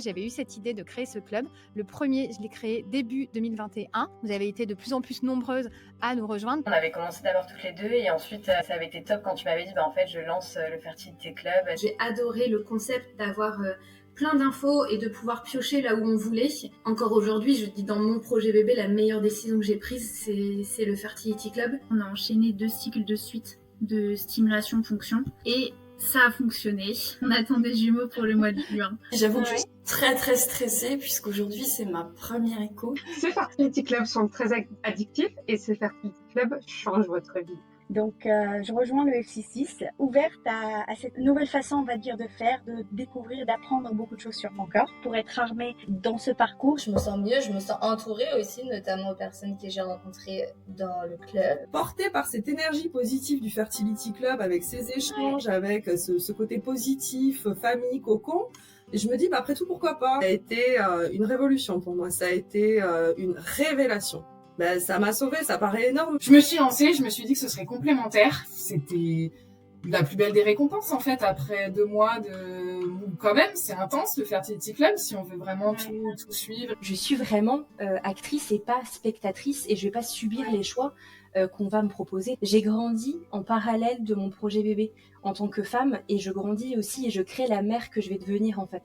J'avais eu cette idée de créer ce club. Le premier, je l'ai créé début 2021. Vous avez été de plus en plus nombreuses à nous rejoindre. On avait commencé d'abord toutes les deux et ensuite ça avait été top quand tu m'avais dit en fait je lance le Fertility Club. J'ai adoré le concept d'avoir plein d'infos et de pouvoir piocher là où on voulait. Encore aujourd'hui, je dis dans mon projet bébé, la meilleure décision que j'ai prise, c'est le Fertility Club. On a enchaîné 2 cycles de suite de stimulation-fonction et ça a fonctionné. On attend des jumeaux pour le mois de juin. J'avoue que je suis très stressée puisqu'aujourd'hui c'est ma première écho. Ces Fertility Clubs sont très addictifs et ces Fertility Clubs changent votre vie. Donc, je rejoins le FC6, ouverte à cette nouvelle façon, on va dire, de faire, de découvrir, d'apprendre beaucoup de choses sur mon corps pour être armée dans ce parcours. Je me sens mieux, je me sens entourée aussi, notamment aux personnes que j'ai rencontrées dans le club. Portée par cette énergie positive du Fertility Club, avec ces échanges, avec ce côté positif, famille, cocon, et je me dis, après tout, pourquoi pas. Ça a été une révolution pour moi, ça a été une révélation. Ça m'a sauvée, ça paraît énorme. Je me suis lancée, je me suis dit que ce serait complémentaire. C'était la plus belle des récompenses, en fait, après 2 mois de... Quand même, c'est intense, le Fertility Club, si on veut vraiment tout suivre. Je suis vraiment actrice et pas spectatrice, et je vais pas subir les choix qu'on va me proposer. J'ai grandi en parallèle de mon projet bébé en tant que femme, et je grandis aussi et je crée la mère que je vais devenir, en fait.